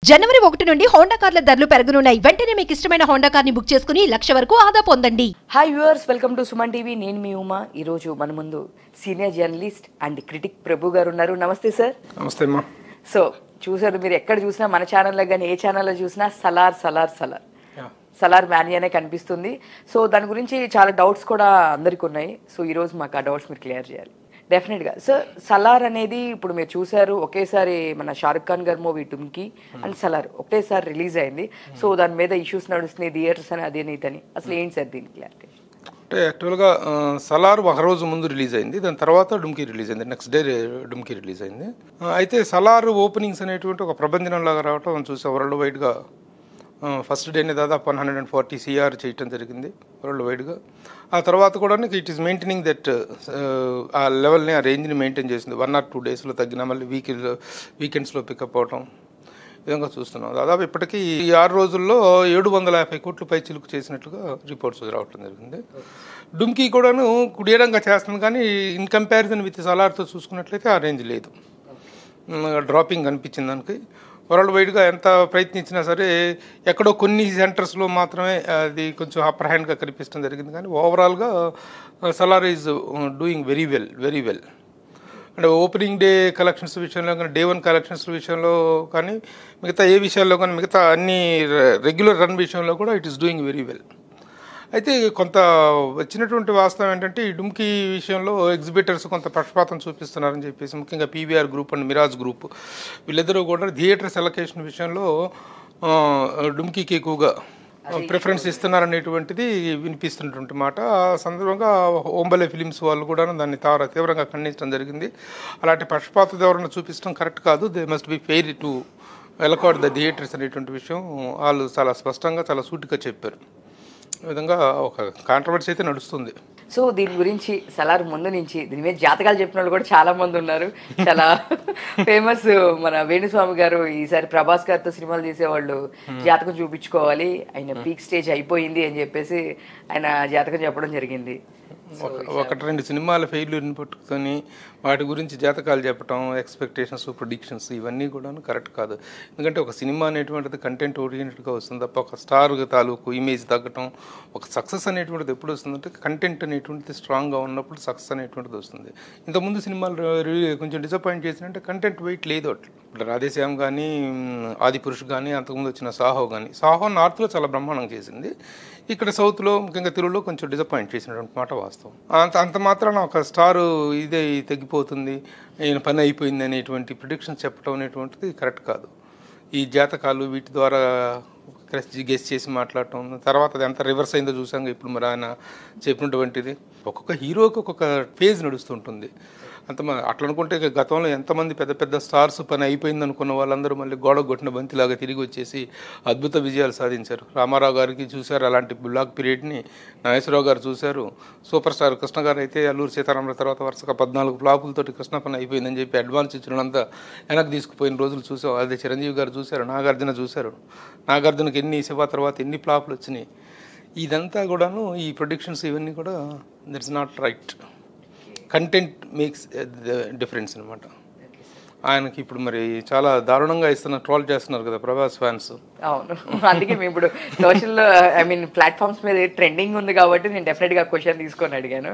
జనవరి 1 నుండి హోండా కార్ల ధరలు పెరగనున్నాయి. వెంటనే మీకు ఇష్టమైన హోండా కార్ని బుక్ చేసుకుని 1,00,000 వరకు ఆదా పొందండి. Hi viewers, welcome to Suman TV. నేను మీ ఉమా. ఈరోజు మన ముందు సీనియర్ జర్నలిస్ట్ అండ్ క్రిటిక్ ప్రభు గారు ఉన్నారు. నమస్తే సార్. నమస్తే అమ్మా. సో చూసారు, మీరు ఎక్కడ చూసినా మన ఛానల్లో కానీ ఏ ఛానల్లో చూసినా సలార్ సలార్ సలార్ సలార్ మ్యానియానే కనిపిస్తుంది. సో దాని గురించి చాలా డౌట్స్ కూడా అందరికి ఉన్నాయి. సో ఈరోజు మాకు ఆ డౌట్స్ మీరు క్లియర్ చేయాలి డెఫినెట్గా. సార్, సలార్ అనేది ఇప్పుడు మీరు చూసారు, ఒకేసారి మన షారుఖ్ ఖాన్ గారి మూవీ డుమ్కి అండ్ సలార్ ఒకేసారి రిలీజ్ అయింది. సో దాని మీద ఇష్యూస్ నడుస్తున్నాయి, థియేటర్స్ అని అదే నీతని. అసలు ఏంటి సార్ దీని క్లారిటీ? అంటే యాక్చువల్గా సలార్ ఒక రోజు ముందు రిలీజ్ అయింది, దాని తర్వాత డుమ్కి రిలీజ్ అయింది, నెక్స్ట్ డే డుమ్కి రిలీజ్ అయింది. అయితే సలార్ ఓపెనింగ్స్ అనేటువంటి ఒక ప్రభంజనంలాగా రావటం చూసే వరల్డ్ వైడ్గా ఫస్ట్ డేనే దాదాపు 140 CR చేయటం జరిగింది వరల్డ్ వైడ్గా. ఆ తర్వాత కూడా ఇట్ ఈస్ మెయింటైనింగ్ దట్ ఆ లెవెల్ని, ఆ రేంజ్ని మెయింటైన్ చేసింది. 1 or 2 డేస్లో తగ్గిన మళ్ళీ వీకెండ్స్లో పికప్ అవటం విధంగా చూస్తున్నాం. దాదాపు ఇప్పటికీ ఈ 6 రోజుల్లో 750 కోట్లు పై చిలుకు చేసినట్లుగా రిపోర్ట్స్ రావటం జరిగింది. డుమ్కి కూడాను కుడియరంగా చేస్తుంది, కానీ ఇన్ కంపారిజన్ విత్ సలార్తో చూసుకున్నట్లయితే ఆ రేంజ్ లేదు, డ్రాపింగ్ అనిపించింది దానికి. వరల్డ్ వైడ్గా ఎంత ప్రయత్నించినా సరే ఎక్కడో కొన్ని సెంటర్స్లో మాత్రమే అది కొంచెం అప్పర్ హ్యాండ్గా కనిపించడం జరిగింది. కానీ ఓవరాల్గా Salaar is doing very well. అంటే ఓపెనింగ్ డే కలెక్షన్స్ విషయంలో కానీ, డే 1 కలెక్షన్స్ విషయంలో కానీ, మిగతా ఏ విషయాల్లో కానీ, మిగతా అన్ని రెగ్యులర్ రన్ విషయంలో కూడా it is doing very well. అయితే కొంత వచ్చినటువంటి వాస్తవం ఏంటంటే, ఈ డుమ్కి విషయంలో ఎగ్జిబిటర్స్ కొంత పక్షపాతం చూపిస్తున్నారని చెప్పేసి, ముఖ్యంగా PVR group and Miraj group వీళ్ళిద్దరూ కూడా థియేటర్స్ అలొకేషన్ విషయంలో డుమ్కీకి ఎక్కువగా ప్రిఫరెన్స్ ఇస్తున్నారనేటువంటిది వినిపిస్తున్నటువంటి మాట. ఆ సందర్భంగా ఓంబలే ఫిలిమ్స్ వాళ్ళు కూడా దాన్ని తీవ్రంగా ఖండించడం జరిగింది. అలాంటి పక్షపాత ధోరణి చూపించడం కరెక్ట్ కాదు. They must be fair to allocate the theatres అనేటువంటి విషయం వాళ్ళు చాలా స్పష్టంగా, చాలా సూటిగా చెప్పారు. ఈ విధంగా ఒక కాంట్రవర్సీ అయితే నడుస్తుంది. సో దీని గురించి సలార్ ముందు నుంచి దీని మీద జాతకాలు చెప్పిన వాళ్ళు కూడా చాలా మంది ఉన్నారు. చాలా ఫేమస్ మన వేణుస్వామి గారు ఈసారి ప్రభాస్ గారితో సినిమాలు తీసేవాళ్ళు జాతకం చూపించుకోవాలి, ఆయన పీక్ స్టేజ్ అయిపోయింది అని చెప్పేసి ఆయన జాతకం చెప్పడం జరిగింది. 1-2 సినిమాల ఫెయిల్యూర్ని పట్టుకొని వాటి గురించి జాతకాలు చెప్పడం, ఎక్స్పెక్టేషన్స్, ప్రిడిక్షన్స్ ఇవన్నీ కూడా కరెక్ట్ కాదు. ఎందుకంటే ఒక సినిమా అనేటువంటిది కంటెంట్ ఓరియంటెడ్గా వస్తుంది తప్ప ఒక స్టార్ తాలూకు ఇమేజ్ తగ్గటం, ఒక సక్సెస్ అనేటువంటిది ఎప్పుడు వస్తుందంటే కంటెంట్ అనేటువంటిది స్ట్రాంగ్గా ఉన్నప్పుడు సక్సెస్ అనేటువంటిది వస్తుంది. ఇంతకుముందు సినిమాలు కొంచెం డిసప్పాయింట్ చేసినంటే కంటెంట్ వెయిట్ లేదు. ఇప్పుడు రాధేశ్యామ్ కానీ, ఆదిపురుష్ కానీ, అంతకుముందు వచ్చిన సాహో కానీ, సాహో నార్త్లో చాలా బ్రహ్మాండంగా చేసింది, ఇక్కడ సౌత్లో ముఖ్యంగా తెలుగులో కొంచెం డిసప్పాయింట్ చేసినటువంటి మాట వాస్తవం. అంత మాత్రాన ఒక స్టారు ఇదే తగ్గిపోతుంది, ఈయన పని అయిపోయింది అనేటువంటి ప్రిడిక్షన్స్ చెప్పడం అనేటువంటిది కరెక్ట్ కాదు. ఈ జాతకాలు వీటి ద్వారా గెస్ చేసి మాట్లాడటం, తర్వాత అది ఎంత రివర్స్ అయిందో చూసాం. ఇప్పుడు మరి ఆయన చెప్పినటువంటిది ఒక్కొక్క హీరోకి ఒక్కొక్క ఫేజ్ నడుస్తుంటుంది. అట్లా అనుకుంటే గతంలో ఎంతమంది పెద్ద పెద్ద స్టార్స్ పని అయిపోయింది అనుకున్న వాళ్ళందరూ మళ్ళీ గోడ కొట్టిన బంతిలాగా తిరిగి వచ్చేసి అద్భుత విజయాలు సాధించారు. రామారావు గారికి చూశారు అలాంటి బ్లాక్ పీరియడ్ని, నాగేశ్వరరావు గారు చూశారు. సూపర్ స్టార్ కృష్ణ గారు అయితే అల్లూరి సీతారామరావు తర్వాత వరుసగా 14 ఫ్లాపులతోటి కృష్ణ పని అయిపోయిందని చెప్పి అడ్వాన్స్ ఇచ్చినంతా వెనక్కి తీసుకుపోయిన రోజులు చూసాం. అదే చిరంజీవి గారు చూశారు, నాగార్జున చూశారు. నాగార్జునకి శివ తర్వాత ఎన్ని ఫ్లాపులు వచ్చినాయి. ఇదంతా కూడాను ఈ ప్రొడిక్షన్స్ ఇవన్నీ కూడా that's not right. Content makes difference అనమాట. ఆయనకి ఇప్పుడు మరి చాలా దారుణంగా ట్రోల్ చేస్తున్నారు కదా ప్రభాస్ ఫ్యాన్స్. అవును, అందుకే మేము ఇప్పుడు సోషల్ ప్లాట్ఫామ్స్ మీద ట్రెండింగ్ ఉంది కాబట్టి నేను డెఫినెట్గా క్వశ్చన్ తీసుకొని అడిగాను.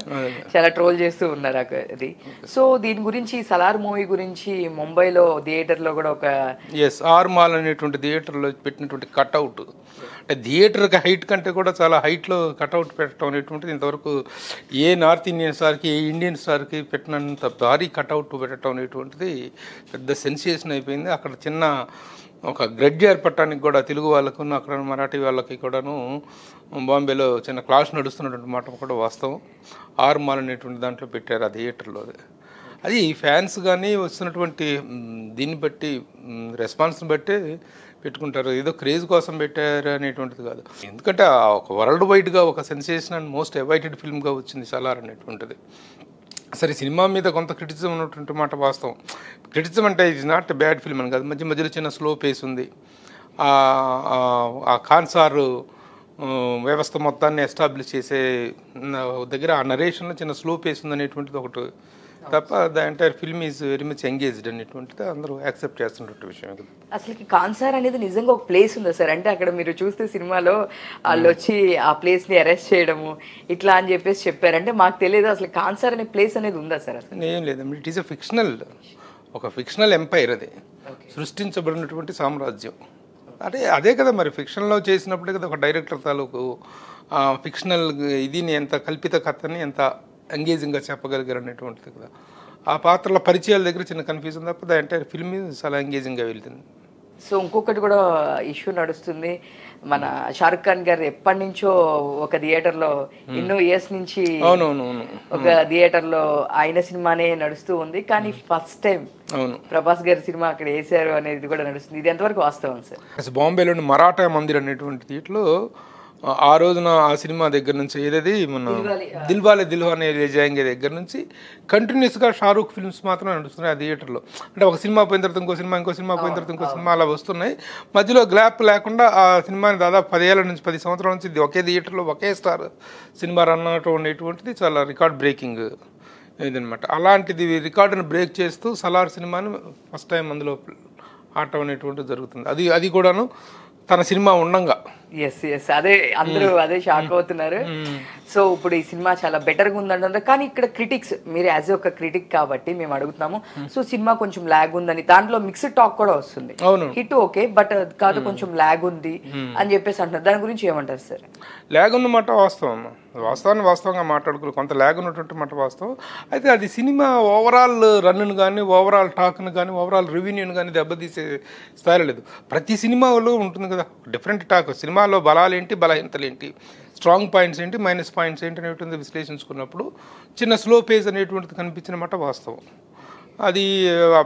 చాలా ట్రోల్ చేస్తూ ఉన్నారు అది. సో దీని గురించి సలార్ మూవీ గురించి ముంబైలో థియేటర్లో కూడా ఒక ఆర్ మాల్ అనేటువంటి థియేటర్లో పెట్టినటువంటి కట్అవుట్, అంటే థియేటర్కి హైట్ కంటే కూడా చాలా హైట్లో కట్అవుట్ పెట్టడం అనేటువంటిది ఇంతవరకు ఏ నార్త్ ఇండియన్ స్టార్కి, ఏ ఇండియన్ స్టార్కి పెట్టినంత భారీ కట్అవుట్ పెట్టడం అనేటువంటిది పెద్ద సెన్సేషన్ అయిపోయింది. అక్కడ చిన్న ఒక గ్రెడ్జ్ ఏర్పడటానికి కూడా తెలుగు వాళ్ళకు, అక్కడ మరాఠీ వాళ్ళకి కూడాను బాంబేలో చిన్న క్లాష్ నడుస్తున్నటువంటి మాట కూడా వాస్తవం. ఆర్ మాల్ అనేటువంటి దాంట్లో పెట్టారు ఆ థియేటర్లో. అది ఫ్యాన్స్ కానీ వస్తున్నటువంటి దీన్ని బట్టి, రెస్పాన్స్ని బట్టి పెట్టుకుంటారు. ఏదో క్రేజ్ కోసం పెట్టారు అనేటువంటిది కాదు. ఎందుకంటే ఒక వరల్డ్ వైడ్గా ఒక సెన్సేషన్ అండ్ మోస్ట్ అవైటెడ్ ఫిల్మ్గా వచ్చింది సలార్ అనేటువంటిది. సరే, సినిమా మీద కొంత క్రిటిసిజం ఉన్నటువంటి మాట వాస్తవం. క్రిటిసిజం అంటే ఇట్స్ నాట్ బ్యాడ్ ఫిల్మ్ అని కాదు, మధ్యలో చిన్న స్లో పేస్ ఉంది. ఆ ఖాన్సార్ వ్యవస్థ మొత్తాన్ని ఎస్టాబ్లిష్ చేసే దగ్గర ఆ నరేషన్లో చిన్న స్లో పేస్ ఉంది అనేటువంటిది ఒకటి తప్ప the entire film is very much engaged అనేటువంటిది అందరూ యాక్సెప్ట్ చేస్తున్నట్టు విషయం కదా. అసలుకి కాన్సార్ అనేది నిజంగా ఒక ప్లేస్ ఉందా సార్? అంటే అక్కడ మీరు చూస్తే సినిమాలో వాళ్ళు వచ్చి ఆ ప్లేస్ ని అరెస్ట్ చేయడము ఇట్లా అని చెప్పేసి చెప్పారు. అంటే మాకు తెలియదు అసలు కాన్సార్ అనే ప్లేస్ అనేది ఉందా సార్? అసలు ఏం లేదండి, ఇట్ ఈస్ ఎ ఫిక్షనల్, ఒక ఫిక్షనల్ ఎంపైర్, అది సృష్టించబడినటువంటి సామ్రాజ్యం. అంటే అదే కదా మరి ఫిక్షన్లో చేసినప్పుడే కదా ఒక డైరెక్టర్ తాలూకు ఫిక్షనల్ ఇదిని ఎంత కల్పిత కథని ఎంత ఎంగేజింగ్గా చెప్పగలిగారు అనేటువంటిది కదా. ఆ పాత్రల పరిచయాల దగ్గర చిన్న కన్ఫ్యూజన్ తప్ప ద ఎంటైర్ ఫిల్మ్ చాలా ఎంగేజింగ్గా వెళ్తుంది. సో ఇంకొకటి కూడా ఇష్యూ నడుస్తుంది, మన షారుఖ్ ఖాన్ గారు ఎప్పటి నుంచో ఒక థియేటర్లో ఎన్నో ఇయర్స్ నుంచి ఒక థియేటర్లో ఆయన సినిమానే నడుస్తూ ఉంది, కానీ ఫస్ట్ టైం ప్రభాస్ గారి సినిమా అక్కడ వేసారు అనేది కూడా నడుస్తుంది. ఇది ఎంతవరకు వాస్తవం సార్? బాంబేలోని మరాఠా మందిర్ అనేటువంటి దీంట్లో ఆ రోజున ఆ సినిమా దగ్గర నుంచి ఏదది మన దిల్వాలే దిల్వానే లే జాయేంగే దగ్గర నుంచి కంటిన్యూస్గా షారూఖ్ ఫిల్మ్స్ మాత్రమే నడుస్తున్నాయి ఆ థియేటర్లో. అంటే ఒక సినిమా పోయిన తర్వాత ఇంకో సినిమా పోయిన తర్వాత ఇంకో సినిమా అలా వస్తున్నాయి. మధ్యలో గ్యాప్ లేకుండా ఆ సినిమాని దాదాపు 10 సంవత్సరాల నుంచి ఒకే థియేటర్లో ఒకే స్టార్ సినిమా రన్ అవటం అనేటువంటిది చాలా రికార్డ్ బ్రేకింగ్ ఇదనమాట. అలాంటిది రికార్డును బ్రేక్ చేస్తూ సలార్ సినిమాని ఫస్ట్ టైం అందులో ఆడటం అనేటువంటిది జరుగుతుంది. అది కూడాను తన సినిమా ఉండంగా. ఎస్ అదే అందరూ అదే షాక్ అవుతున్నారు. సో ఇప్పుడు ఈ సినిమా చాలా బెటర్గా ఉందంటారు, కానీ ఇక్కడ క్రిటిక్స్, మీరు యాజ్ ఒక క్రిటిక్ కాబట్టి మేము అడుగుతున్నాము, సో సినిమా కొంచెం ల్యాగ్ ఉందని, దాంట్లో మిక్స్డ్ టాక్ కూడా వస్తుంది. హిట్ ఓకే బట్ కాదు కొంచెం ల్యాగ్ ఉంది అని చెప్పేసి అంటున్నారు. దాని గురించి ఏమంటారు సార్? ల్యాగ్ ఉన్నమాట వాస్తవంగా మాట్లాడుకోవాలి, కొంత ల్యాగ్ ఉన్నటువంటి మాట వాస్తవం. అయితే అది సినిమా ఓవరాల్ రన్ను కానీ ఓవరాల్ టాక్ను కానీ ఓవరాల్ రెవెన్యూని కానీ దెబ్బతీసే స్థాయిలో లేదు. ప్రతి సినిమాలో ఉంటుంది కదా డిఫరెంట్ టాక్. సినిమాలో బలాలు ఏంటి, బలహీనతలు ఏంటి, స్ట్రాంగ్ పాయింట్స్ ఏంటి, మైనస్ పాయింట్స్ ఏంటి అనేటువంటి విశ్లేషించుకున్నప్పుడు చిన్న స్లో పేజ్ అనేటువంటిది కనిపించిన మాట వాస్తవం. అది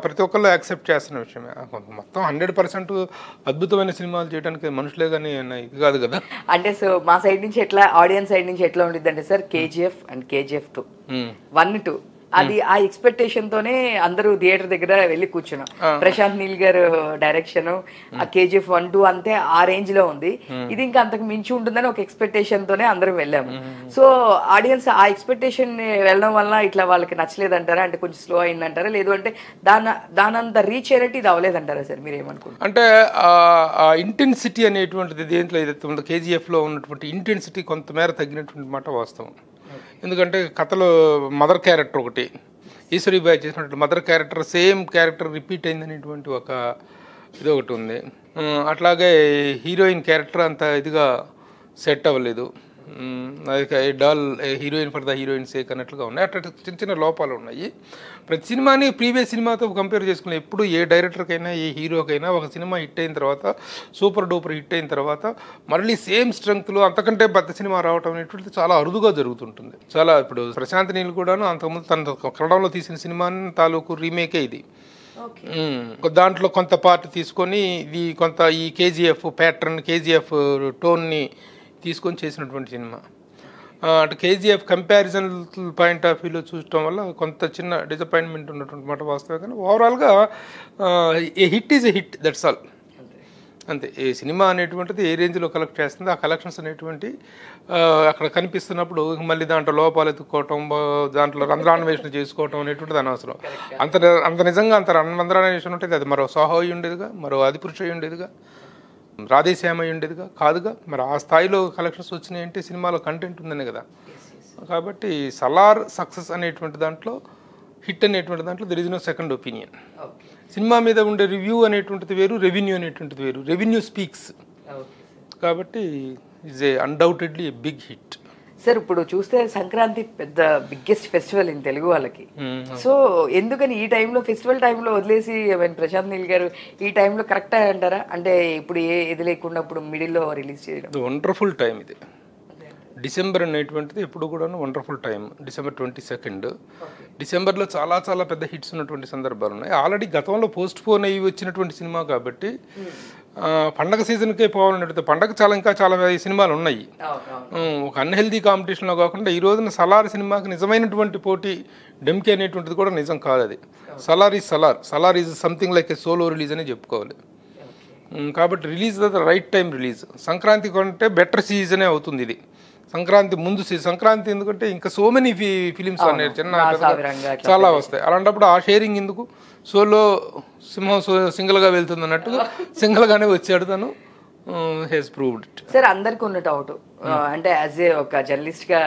ప్రతి ఒక్కళ్ళు యాక్సెప్ట్ చేస్తున్న విషయమే. మొత్తం 100% అద్భుతమైన సినిమాలు చేయడానికి మనుషులే కానీ ఇది కాదు కదా. అంటే సో మా సైడ్ నుంచి ఎట్లా, ఆడియన్స్ సైడ్ నుంచి ఎట్లా ఉంటుంది అంటే సార్, KGF అండ్ KGF 2 1, 2 అది ఆ ఎక్స్పెక్టేషన్ తోనే అందరూ థియేటర్ దగ్గర వెళ్ళి కూర్చున్నాం. ప్రశాంత్ నీల్ గారు డైరెక్షన్, ఆ KGF 1, 2 అంతే ఆ రేంజ్ లో ఉంది. ఇది ఇంకా అంతకు మించి ఉంటుందని ఒక ఎక్స్పెక్టేషన్ తోనే అందరం వెళ్ళాము. సో ఆడియన్స్ ఆ ఎక్స్పెక్టేషన్ వెళ్ళడం వల్ల ఇట్లా వాళ్ళకి నచ్చలేదంటారా, అంటే కొంచెం స్లో అయిందంటారా, లేదు అంటే దానంత రీచ్ అయినట్టు ఇది అవ్వలేదంటారా సార్? మీరు ఏమనుకుంటారు? అంటే ఆ ఇంటెన్సిటీ అనేటువంటిది దేంట్లో ఏదైతే ఉందో KGF లో ఉన్నటువంటి ఇంటెన్సిటీ కొంతమేర తగ్గినటువంటి మాట వాస్తవం. ఎందుకంటే కథలో మదర్ క్యారెక్టర్ ఒకటి, ఈశ్వరీబాయి చేసినటువంటి mother character same character repeat అయిందనేటువంటి ఒక ఇది ఒకటి ఉంది. అట్లాగే హీరోయిన్ క్యారెక్టర్ అంత ఇదిగా సెట్ అవ్వలేదు, doll heroine for the heroine sake అన్నట్లుగా ఉన్నాయి. అట్లా చిన్న లోపాలు ఉన్నాయి. ప్రతి సినిమాని ప్రీవియస్ సినిమాతో కంపేర్ చేసుకుని ఎప్పుడు ఏ డైరెక్టర్కైనా ఏ హీరోకైనా ఒక సినిమా హిట్ అయిన తర్వాత, సూపర్ డూపర్ హిట్ అయిన తర్వాత మళ్ళీ సేమ్ స్ట్రెంగ్త్లో అంతకంటే పెద్ద సినిమా రావడం అనేటువంటిది చాలా అరుదుగా జరుగుతుంటుంది. చాలా ఇప్పుడు ప్రశాంత్ నీల్ కూడాను అంతకుముందు తన కన్నడంలో తీసిన సినిమాని తాలూకు రీమేకే ఇది. దాంట్లో కొంత పార్ట్ తీసుకొని ఇది కొంత ఈ KGF ప్యాటర్న్, KGF టోన్ని తీసుకొని చేసినటువంటి సినిమా. అటు KGF కంపారిజన్ పాయింట్ ఆఫ్ వ్యూలో చూడటం వల్ల కొంత చిన్న డిసప్పాయింట్మెంట్ ఉన్నటువంటి మాట వాస్తవం. కానీ ఓవరాల్గా a hit is a hit, that's all. అంతే. ఏ సినిమా అనేటువంటిది ఏ రేంజ్లో కలెక్ట్ చేస్తుందో ఆ కలెక్షన్స్ అనేటువంటి అక్కడ కనిపిస్తున్నప్పుడు మళ్ళీ దాంట్లో లోపాలు ఎత్తుక్కోవటం, దాంట్లో రంధ్రాన్వేషణ చేసుకోవటం అనేటువంటిది అనవసరం. అంత నిజంగా అంత రంధ్రాన్వేషణ ఉంటుంది, అది మరో సాహోయి ఉండేదిగా, మరో ఆదిపురుషయ్య ఉండేదిగా, రాధేశ్యామయ్య ఉండేదిగా కాదుగా. మరి ఆ స్థాయిలో కలెక్షన్స్ వచ్చినాయి అంటే సినిమాలో కంటెంట్ ఉందనే కదా. కాబట్టి సలార్ సక్సెస్ అనేటువంటి దాంట్లో, హిట్ అనేటువంటి దాంట్లో there is no second opinion. Cinema మీద ఉండే రివ్యూ అనేటువంటిది వేరు, రెవెన్యూ అనేటువంటిది వేరు. Revenue speaks. కాబట్టి is a undoubtedly a big hit. Sir ఇప్పుడు చూస్తే సంక్రాంతి పెద్ద బిగ్గెస్ట్ ఫెస్టివల్ ఇన్ తెలుగు వాళ్ళకి. సో ఎందుకని ఈ టైంలో, ఫెస్టివల్ టైంలో వదిలేసి ప్రశాంత్ నీల్ గారు ఈ టైంలో కరెక్ట్ అంటారా? అంటే ఇప్పుడు ఇది లేకుండా ఇప్పుడు మిడిల్లో రిలీజ్ చేయడం వండర్ఫుల్ టైం ఇది. డిసెంబర్ అనేటువంటిది ఎప్పుడు కూడా వండర్ఫుల్ టైం. December 22 డిసెంబర్లో చాలా చాలా పెద్ద హిట్స్ ఉన్నటువంటి సందర్భాలు ఉన్నాయి. ఆల్రెడీ గతంలో పోస్ట్ పోన్ అయ్యి వచ్చినటువంటి సినిమా కాబట్టి పండగ సీజన్కే పోవాలన్నట్టు పండగ ఇంకా చాలా సినిమాలు ఉన్నాయి. ఒక అన్హెల్దీ కాంపిటీషన్లో కాకుండా ఈ రోజున సలార్ సినిమాకి నిజమైనటువంటి పోటీ డెమ్కే అనేటువంటిది కూడా నిజం కాదు. అది Salaar is something like A solo release అని చెప్పుకోవాలి. కాబట్టి release the right time release. Sankranti కంటే బెటర్ సీజనే అవుతుంది ఇది. సంక్రాంతి ముందు సంక్రాంతి ఎందుకంటే ఇంకా సో మెనీ ఫిలిమ్స్ అనేవి చిన్న సావిరంగా అట్లా చాలా వస్తాయి. అలాంటప్పుడు ఆ షేరింగ్ ఎందుకు, సోలో సింహం సింగిల్గా వెళ్తుంది అన్నట్టుగా సింగిల్గానే వచ్చాడు తను. Hess proved it. సార్ అందరికి ఉన్న డౌట్ అంటే యాజ్ ఏ ఒక జర్నలిస్ట్ గా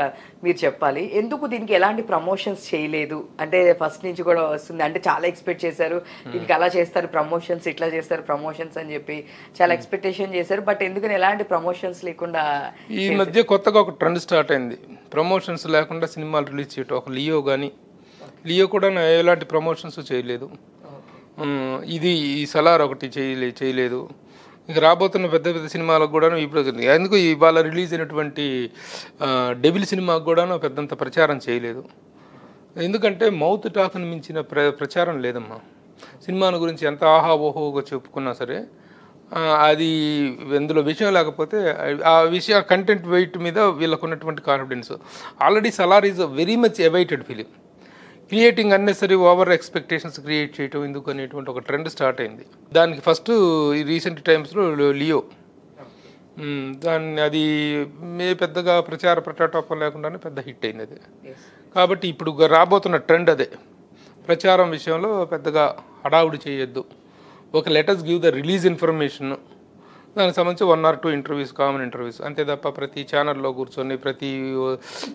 మీరు చెప్పాలి, ఎందుకు దీనికి ఎలాంటి ప్రమోషన్స్ చేయలేదు అంటే ఫస్ట్ నుంచి కూడా వస్తుంది అంటే చాలా ఎక్స్పెక్ట్ చేశారు దీనికి అలా చేస్తారు ప్రమోషన్స్, ఇట్లా చేస్తారు ప్రమోషన్స్ అని చెప్పి చాలా ఎక్స్పెక్టేషన్ చేశారు, బట్ ఎందుకని ఎలాంటి ప్రమోషన్స్ లేకుండా? ఈ మధ్య కొత్తగా ఒక ట్రెండ్ స్టార్ట్ అయింది, ప్రమోషన్స్ లేకుండా సినిమాలు రిలీజ్ చేయటం. ఒక లియో కూడా ఎలాంటి ప్రమోషన్స్ చేయలేదు. ఇది ఈ సలార్ ఒకటి చేయలేదు. ఇక రాబోతున్న పెద్ద పెద్ద సినిమాలకు కూడాను ఇప్పుడు ఎందుకు ఇవాళ రిలీజ్ అయినటువంటి డెవిల్ సినిమాకు కూడాను పెద్దంత ప్రచారం చేయలేదు. ఎందుకంటే మౌత్ టాక్ని మించిన ప్రచారం లేదమ్మా. సినిమాను గురించి ఎంత ఆహా ఓహోగా చెప్పుకున్నా సరే అది ఇందులో విషయం లేకపోతే ఆ విషయ కంటెంట్ వెయిట్ మీద వీళ్ళకు ఉన్నటువంటి confidence. Already Salaar is a very much awaited film. Creating unnecessary over expectations create చేయటం ఎందుకు అనేటువంటి ఒక ట్రెండ్ స్టార్ట్ అయింది. దానికి ఫస్ట్ ఈ రీసెంట్ టైమ్స్లో లియో అది పెద్దగా ప్రచార ప్రటాటోపం లేకుండానే పెద్ద హిట్ అయింది అది. కాబట్టి ఇప్పుడు రాబోతున్న ట్రెండ్ అదే, ప్రచారం విషయంలో పెద్దగా హడావుడి చేయొద్దు. ఒక letters give the release information, దానికి సంబంధించి 1 or 2 ఇంటర్వ్యూస్, కామన్ ఇంటర్వ్యూస్ అంతే తప్ప ప్రతి ఛానల్లో కూర్చొని ప్రతి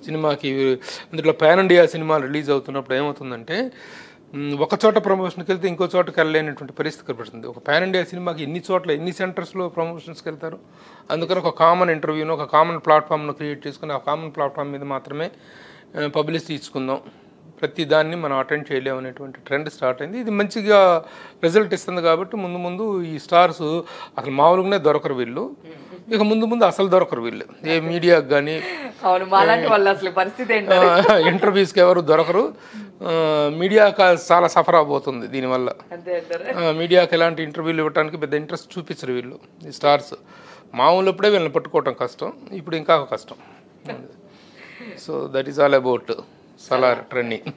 సినిమాకి అందులో పాన్ ఇండియా సినిమాలు రిలీజ్ అవుతున్నప్పుడు ఏమవుతుందంటే ఒక చోట ప్రమోషన్కి వెళ్తే ఇంకో చోటకి వెళ్ళలేనటువంటి పరిస్థితి కనబడుతుంది. ఒక పాన్ ఇండియా సినిమాకి ఎన్ని సెంటర్స్లో ప్రమోషన్స్కి వెళ్తారు. అందుకని ఒక కామన్ ఇంటర్వ్యూను ఒక కామన్ ప్లాట్ఫామ్ను క్రియేట్ చేసుకుని ఆ కామన్ ప్లాట్ఫామ్ మీద మాత్రమే పబ్లిసిటీ ఇచ్చుకుందాం, ప్రతి దాన్ని మనం అటెండ్ చేయలేము అనేటువంటి ట్రెండ్ స్టార్ట్ అయింది. ఇది మంచిగా రిజల్ట్ ఇస్తుంది. కాబట్టి ముందు ఈ స్టార్స్ అసలు మామూలుగానే దొరకరు వీళ్ళు, ఇక ముందు అసలు దొరకరు వీళ్ళు ఏ మీడియాకి కానీ ఇంటర్వ్యూస్కి ఎవరు దొరకరు. మీడియా చాలా సఫర్ అవబోతుంది దీనివల్ల. మీడియాకి ఎలాంటి ఇంటర్వ్యూలు ఇవ్వడానికి పెద్ద ఇంట్రెస్ట్ చూపించరు వీళ్ళు. ఈ స్టార్స్ మామూలు అప్పుడే వీళ్ళని పట్టుకోవటం కష్టం, ఇప్పుడు ఇంకా కష్టం. So that is all about Salaar trending.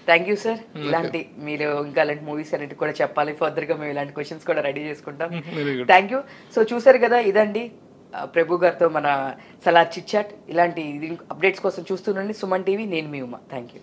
Thank you sir. ఇలాంటి మీరు ఇంకా అలాంటి మూవీస్ అన్నిటి కూడా చెప్పాలి, ఫర్దర్గా మేము ఇలాంటి క్వశ్చన్స్ కూడా రెడీ చేసుకుంటాం. Thank you. సో చూసారు కదా, ఇదండి ప్రభు గారితో మన సలార్ చిట్ చాట్. ఇలాంటి అప్డేట్స్ కోసం చూస్తుండండి సుమన్ టీవీ. నేను మీ ఉమా. Thank you.